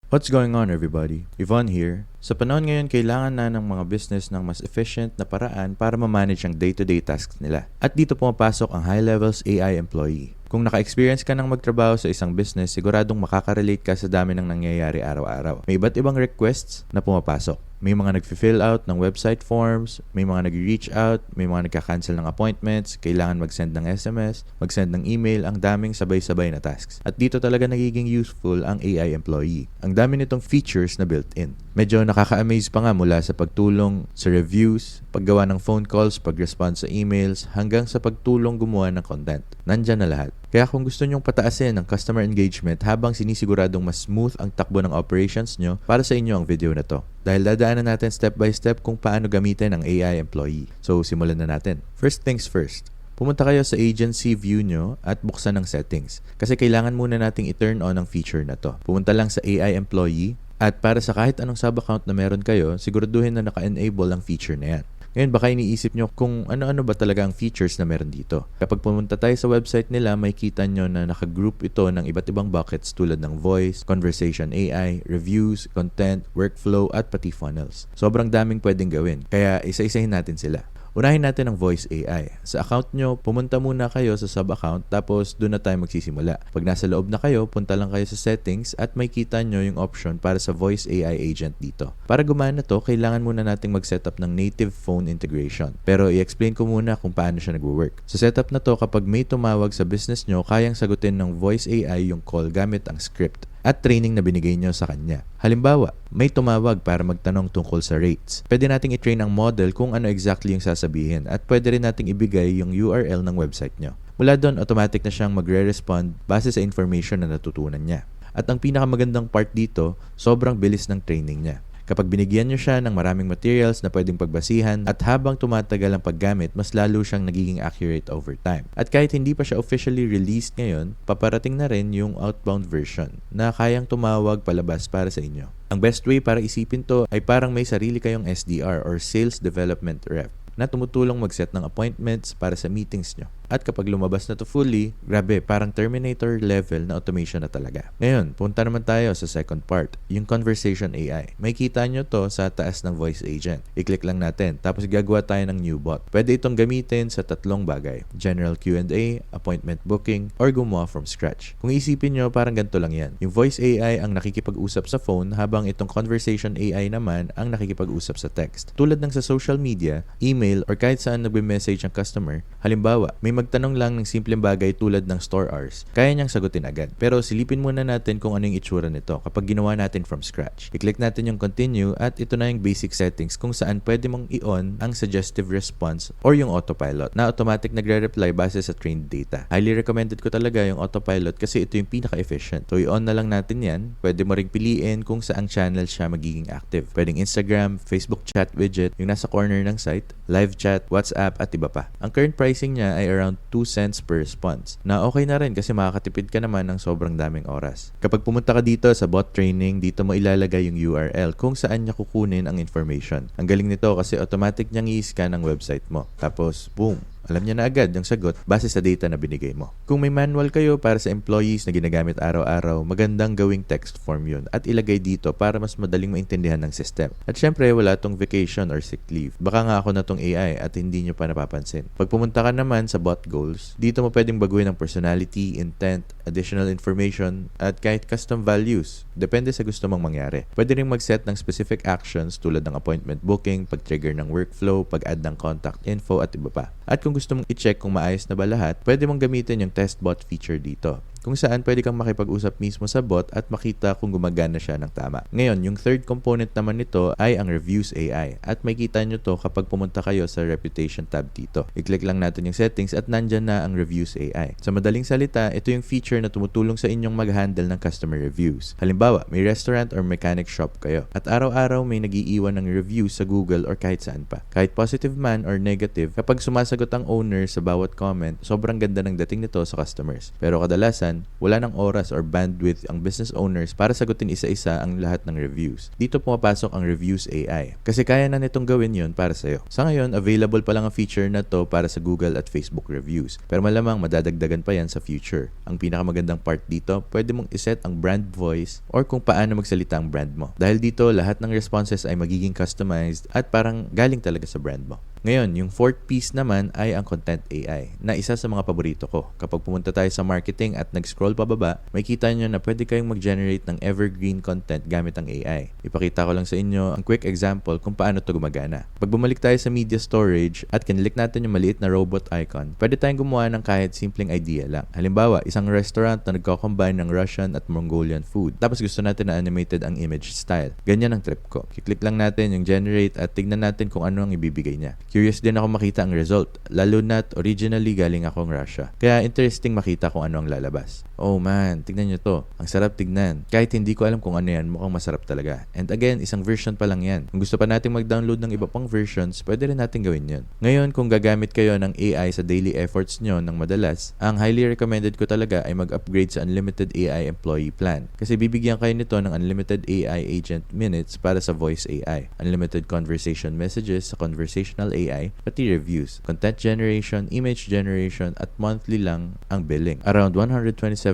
What's going on, everybody? Yvonne here. Sa panahon ngayon, kailangan na ng mga business ng mas efficient na paraan para ma-manage ang day-to-day tasks nila. At dito pumapasok ang High Levels AI Employee. Kung naka-experience ka ng magtrabaho sa isang business, siguradong makaka-relate ka sa dami ng nangyayari araw-araw. May iba't ibang requests na pumapasok. May mga nag-fill out ng website forms, may mga nag-reach out, may mga nagka-cancel ng appointments, kailangan mag-send ng SMS, mag-send ng email, ang daming sabay-sabay na tasks. At dito talaga nagiging useful ang AI employee. Ang dami nitong features na built-in. Medyo nakaka-amaze pa nga mula sa pagtulong sa reviews, paggawa ng phone calls, pag-respond sa emails, hanggang sa pagtulong gumawa ng content. Nandyan na lahat. Kaya kung gusto nyong pataasin ang customer engagement habang sinisiguradong mas smooth ang takbo ng operations nyo, para sa inyo ang video na to. Dahil dadaanan natin step by step kung paano gamitin ang AI employee. So simulan na natin. First things first. Pumunta kayo sa agency view nyo at buksan ang settings. Kasi kailangan muna nating i-turn on ang feature na to. Pumunta lang sa AI employee at para sa kahit anong sub-account na meron kayo, siguraduhin na naka-enable ang feature na yan. Ngayon, baka iniisip nyo kung ano-ano ba talaga ang features na meron dito. Kapag pumunta tayo sa website nila, may kita nyo na nakagroup ito ng iba't ibang buckets tulad ng voice, conversation AI, reviews, content, workflow, at pati funnels. Sobrang daming pwedeng gawin, kaya isa-isahin natin sila. Unahin natin ang Voice AI. Sa account nyo, pumunta muna kayo sa sub-account tapos doon na tayo magsisimula. Pag nasa loob na kayo, punta lang kayo sa settings at may kita nyo yung option para sa Voice AI agent dito. Para gumana to, kailangan muna nating mag-setup ng native phone integration. Pero i-explain ko muna kung paano siya nag-work. Sa setup na to, kapag may tumawag sa business nyo, kayang sagutin ng Voice AI yung call gamit ang script at training na binigay nyo sa kanya. Halimbawa, may tumawag para magtanong tungkol sa rates. Pwede nating i-train ang model kung ano exactly yung sasabihin at pwede rin nating ibigay yung URL ng website nyo. Mula doon, automatic na siyang magre-respond base sa information na natutunan niya. At ang pinakamagandang part dito, sobrang bilis ng training niya. Kapag binigyan nyo siya ng maraming materials na pwedeng pagbasihan at habang tumatagal ang paggamit, mas lalo siyang nagiging accurate over time. At kahit hindi pa siya officially released ngayon, paparating na rin yung outbound version na kayang tumawag palabas para sa inyo. Ang best way para isipin to ay parang may sarili kayong SDR or Sales Development Rep na tumutulong mag-set ng appointments para sa meetings nyo. At kapag lumabas na to fully, grabe, parang Terminator level na automation na talaga. Ngayon, punta naman tayo sa second part, yung Conversation AI. May kita nyo to sa taas ng voice agent. I-click lang natin, tapos gagawa tayo ng new bot. Pwede itong gamitin sa tatlong bagay, general Q&A, appointment booking, or gumawa from scratch. Kung isipin nyo, parang ganito lang yan. Yung voice AI ang nakikipag-usap sa phone, habang itong Conversation AI naman ang nakikipag-usap sa text. Tulad ng sa social media, email, or kahit saan nagbe-message ang customer, halimbawa, may magtanong lang ng simpleng bagay tulad ng store hours, kaya niyang sagutin agad. Pero silipin muna natin kung ano yung itsura nito kapag ginawa natin from scratch. I-click natin yung continue at ito na yung basic settings kung saan pwede mong i-on ang suggestive response or yung autopilot na automatic nagre-reply base sa trained data. Highly recommended ko talaga yung autopilot kasi ito yung pinaka-efficient. So i-on na lang natin yan. Pwede mo ring piliin kung saang channel siya magiging active. Pwedeng Instagram, Facebook chat widget, yung nasa corner ng site, live chat, WhatsApp at iba pa. Ang current pricing niya ay around 2 cents per response. Na okay na rin kasi makakatipid ka naman ng sobrang daming oras. Kapag pumunta ka dito sa bot training, dito mo ilalagay yung URL kung saan niya kukunin ang information. Ang galing nito kasi automatic niyang i-scan ang website mo. Tapos, boom! Alam niya na agad yung sagot base sa data na binigay mo. Kung may manual kayo para sa employees na ginagamit araw-araw, magandang gawing text form yun at ilagay dito para mas madaling maintindihan ng system. At syempre, wala tong vacation or sick leave. Baka nga ako na tong AI at hindi nyo pa napapansin. Pag pumunta ka naman sa bot goals, dito mo pwedeng baguhin ang personality, intent, additional information, at kahit custom values. Depende sa gusto mong mangyari. Pwede rin mag-set ng specific actions tulad ng appointment booking, pag-trigger ng workflow, pag-add ng contact info at iba pa. At kung gusto mong i-check kung maayos na ba lahat, pwede mong gamitin yung test bot feature dito, kung saan pwede kang makipag-usap mismo sa bot at makita kung gumagana siya ng tama. Ngayon, yung third component naman nito ay ang Reviews AI at makikita nyo to kapag pumunta kayo sa Reputation tab dito. I-click lang natin yung settings at nandyan na ang Reviews AI. Sa madaling salita, ito yung feature na tumutulong sa inyong mag-handle ng customer reviews. Halimbawa, may restaurant or mechanic shop kayo at araw-araw may nagiiwan ng reviews sa Google or kahit saan pa. Kahit positive man or negative, kapag sumasagot ang owner sa bawat comment, sobrang ganda ng dating nito sa customers. Pero kadalasan, minsan, wala ng oras or bandwidth ang business owners para sagutin isa-isa ang lahat ng reviews. Dito pumapasok ang Reviews AI. Kasi kaya na nitong gawin yun para sa'yo. Sa ngayon, available pa lang ang feature na to para sa Google at Facebook reviews. Pero malamang madadagdagan pa yan sa future. Ang pinakamagandang part dito, pwede mong iset ang brand voice or kung paano magsalita ang brand mo. Dahil dito, lahat ng responses ay magiging customized at parang galing talaga sa brand mo. Ngayon, yung fourth piece naman ay ang Content AI na isa sa mga paborito ko. Kapag pumunta tayo sa marketing at nag-scroll pababa, may kita nyo na pwede kayong mag-generate ng evergreen content gamit ang AI. Ipakita ko lang sa inyo ang quick example kung paano ito gumagana. Pag bumalik tayo sa media storage at kinlik natin yung maliit na robot icon, pwede tayong gumawa ng kahit simpleng idea lang. Halimbawa, isang restaurant na nagko-combine ng Russian at Mongolian food. Tapos gusto natin na animated ang image style. Ganyan ang trip ko. Kiklik lang natin yung generate at tignan natin kung ano ang ibibigay niya. Curious din ako makita ang result, lalo na't originally galing akong Russia. Kaya interesting makita kung ano ang lalabas. Oh man, tignan nyo to. Ang sarap tignan. Kahit hindi ko alam kung ano yan, mukhang masarap talaga. And again, isang version pa lang yan. Kung gusto pa natin mag-download ng iba pang versions, pwede rin natin gawin yun. Ngayon, kung gagamit kayo ng AI sa daily efforts nyo ng madalas, ang highly recommended ko talaga ay mag-upgrade sa Unlimited AI Employee Plan. Kasi bibigyan kayo nito ng Unlimited AI Agent Minutes para sa Voice AI, Unlimited Conversation Messages sa Conversational AI, pati reviews, content generation, image generation, at monthly lang ang billing. Around $127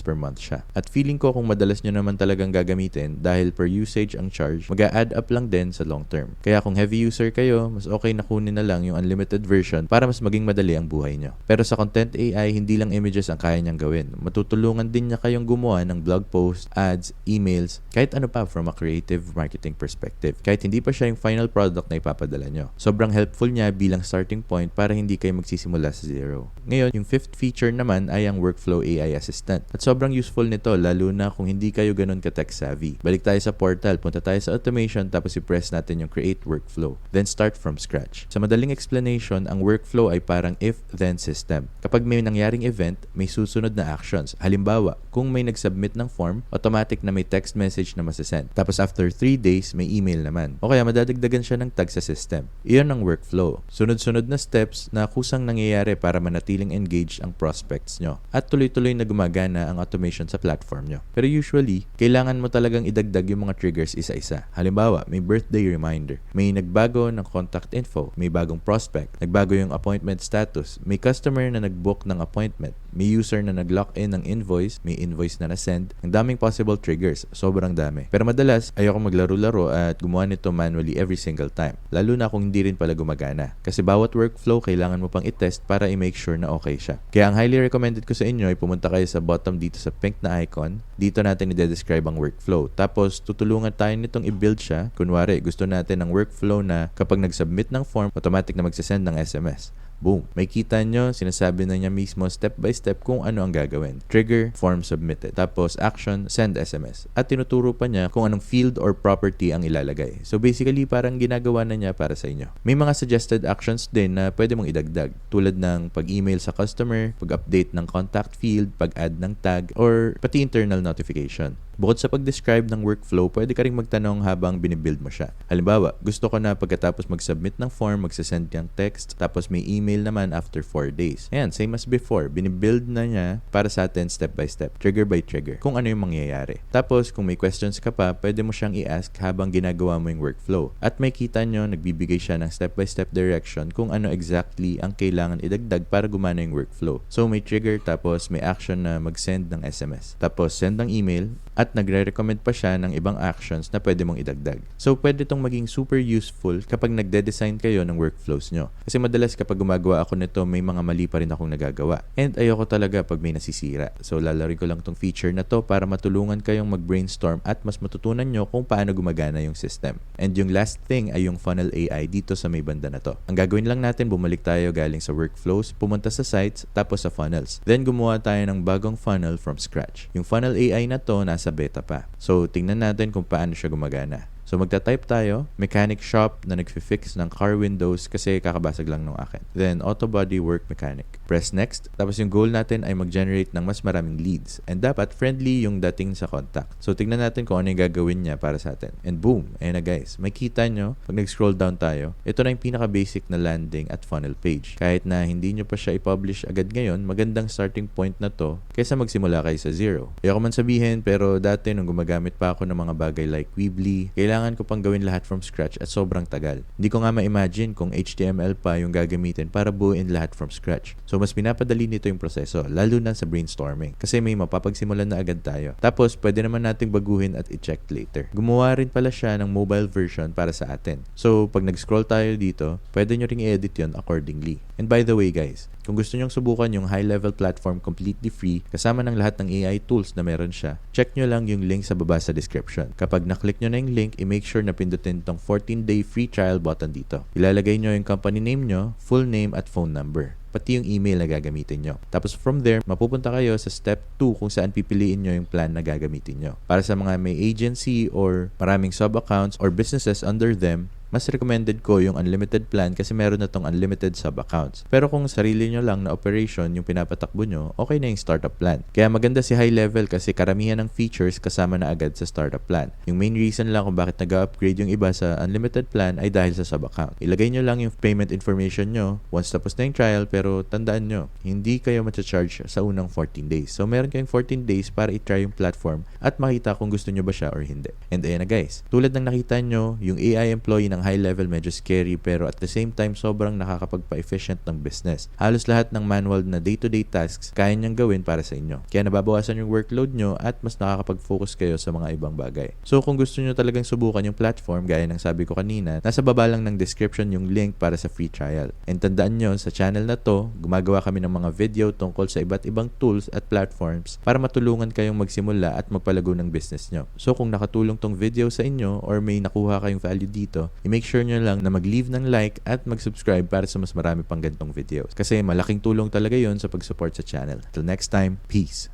per month siya. At feeling ko kung madalas nyo naman talagang gagamitin dahil per usage ang charge, mag-a-add up lang din sa long term. Kaya kung heavy user kayo, mas okay na kunin na lang yung unlimited version para mas maging madali ang buhay nyo. Pero sa Content AI, hindi lang images ang kaya niyang gawin. Matutulungan din niya kayong gumawa ng blog posts, ads, emails, kahit ano pa from a creative marketing perspective. Kahit hindi pa siya yung final product na ipapadala nyo. Sobrang helpful niya bilang starting point para hindi kayo magsisimula sa zero. Ngayon, yung fifth feature naman ay ang Workflow AI Assistant. At sobrang useful nito lalo na kung hindi kayo ganun ka-tech savvy. Balik tayo sa portal, punta tayo sa automation tapos i-press natin yung create workflow. Then start from scratch. Sa madaling explanation, ang workflow ay parang if-then system. Kapag may nangyaring event, may susunod na actions. Halimbawa, kung may nag-submit ng form, automatic na may text message na masasend. Tapos after 3 days, may email naman. O kaya madadagdagan siya ng tag sa system. Iyon ang workflow. Sunod-sunod na steps na kusang nangyayari para manatiling engaged ang prospects nyo. At tuloy-tuloy na gumagana ang automation sa platform nyo. Pero usually, kailangan mo talagang idagdag yung mga triggers isa-isa. Halimbawa, may birthday reminder, may nagbago ng contact info, may bagong prospect, nagbago yung appointment status, may customer na nag-book ng appointment, may user na nag-lock in ng invoice, may invoice na na-send. Ang daming possible triggers, sobrang dami. Pero madalas, ayoko maglaro-laro at gumawa nito manually every single time. Lalo na kung hindi rin pala gumagana. Kasi bawat workflow, kailangan mo pang i-test para i-make sure na okay siya. Kaya ang highly recommended ko sa inyo ay pumunta kayo sa bottom dito sa pink na icon. Dito natin i-describe ang workflow. Tapos, tutulungan tayo nitong i-build siya. Kunwari, gusto natin ng workflow na kapag nag-submit ng form, automatic na magsasend ng SMS. Boom. May kita nyo, sinasabi na niya mismo step by step kung ano ang gagawin. Trigger, form submitted. Tapos action, send SMS. At tinuturo pa niya kung anong field or property ang ilalagay. So basically, parang ginagawa na niya para sa inyo. May mga suggested actions din na pwede mong idagdag. Tulad ng pag-email sa customer, pag-update ng contact field, pag-add ng tag, or pati internal notification. Bukod sa pag-describe ng workflow, pwede ka rin magtanong habang binibuild mo siya. Halimbawa, gusto ko na pagkatapos mag-submit ng form, magsasend kang text, tapos may email naman after 4 days. Ayan, same as before. Binibuild na niya para sa atin step by step, trigger by trigger, kung ano yung mangyayari. Tapos, kung may questions ka pa, pwede mo siyang i-ask habang ginagawa mo yung workflow. At may kita nyo, nagbibigay siya ng step by step direction kung ano exactly ang kailangan idagdag para gumana yung workflow. So, may trigger, tapos may action na mag-send ng SMS. Tapos, send ng email, at nagre-recommend pa siya ng ibang actions na pwede mong idagdag. So, pwede itong maging super useful kapag nagde-design kayo ng workflows nyo. Kasi madalas kapag gumagawa ako nito, may mga mali pa rin akong nagagawa. And ayoko talaga pag may nasisira. So, lalaro ko lang tong feature na to para matulungan kayong mag-brainstorm at mas matutunan nyo kung paano gumagana yung system. And yung last thing ay yung Funnel AI dito sa may banda na to. Ang gagawin lang natin, bumalik tayo galing sa workflows, pumunta sa sites, tapos sa funnels. Then, gumawa tayo ng bagong funnel from scratch. Yung Funnel AI na to, nasa beta pa. So, tingnan natin kung paano siya gumagana. So, magta-type tayo, mechanic shop na nagfi-fix ng car windows kasi kakabasag lang nung akin. Then, auto body work mechanic. Press next. Tapos yung goal natin ay mag-generate ng mas maraming leads. And dapat friendly yung dating sa contact. So tignan natin kung ano yung gagawin niya para sa atin. And boom! Ayan na guys. Makita nyo, pag nag-scroll down tayo, ito na yung pinaka-basic na landing at funnel page. Kahit na hindi nyo pa siya i-publish agad ngayon, magandang starting point na to kaysa magsimula kayo sa zero. Ayoko man sabihin, pero dati nung gumagamit pa ako ng mga bagay like Weebly, kailangan ko pang gawin lahat from scratch at sobrang tagal. Hindi ko nga ma-imagine kung HTML pa yung gagamitin para buuin lahat from scratch. So mas pinapadali nito yung proseso, lalo na sa brainstorming. Kasi may mapapagsimulan na agad tayo. Tapos pwede naman nating baguhin at i-check later. Gumawa rin pala siya ng mobile version para sa atin. So pag nag-scroll tayo dito, pwede nyo ring i-edit yun accordingly. And by the way guys, kung gusto nyong subukan yung high-level platform completely free, kasama ng lahat ng AI tools na meron siya, check nyo lang yung link sa baba sa description. Kapag na-click nyo na yung link, i-make sure na pindutin tong 14-day free trial button dito. Ilalagay nyo yung company name nyo, full name at phone number, pati yung email na gagamitin nyo. Tapos from there, mapupunta kayo sa step 2 kung saan pipiliin nyo yung plan na gagamitin nyo. Para sa mga may agency or maraming sub-accounts or businesses under them, mas recommended ko yung unlimited plan kasi meron na tong unlimited sub-accounts. Pero kung sarili nyo lang na operation yung pinapatakbo nyo, okay na yung startup plan. Kaya maganda si high level kasi karamihan ng features kasama na agad sa startup plan. Yung main reason lang kung bakit nag-upgrade yung iba sa unlimited plan ay dahil sa sub-account. Ilagay nyo lang yung payment information nyo once tapos na yung trial, pero tandaan nyo, hindi kayo matcha-charge sa unang 14 days. So meron kayong 14 days para i-try yung platform at makita kung gusto nyo ba siya or hindi. And ayan na guys, tulad ng nakita nyo, yung AI employee ng high level medyo scary pero at the same time sobrang nakakapagpa-efficient ng business. Halos lahat ng manual na day-to-day tasks kaya niyang gawin para sa inyo. Kaya nababawasan yung workload nyo at mas nakakapag-focus kayo sa mga ibang bagay. So kung gusto nyo talagang subukan yung platform, gaya ng sabi ko kanina, nasa baba lang ng description yung link para sa free trial. And tandaan nyo, sa channel na to, gumagawa kami ng mga video tungkol sa iba't ibang tools at platforms para matulungan kayong magsimula at magpalago ng business nyo. So kung nakatulong tong video sa inyo or may nakuha kayong value dito, i-make sure nyo lang na mag-leave ng like at mag-subscribe para sa mas marami pang ganitong videos. Kasi malaking tulong talaga yon sa pag-support sa channel. Till next time, peace!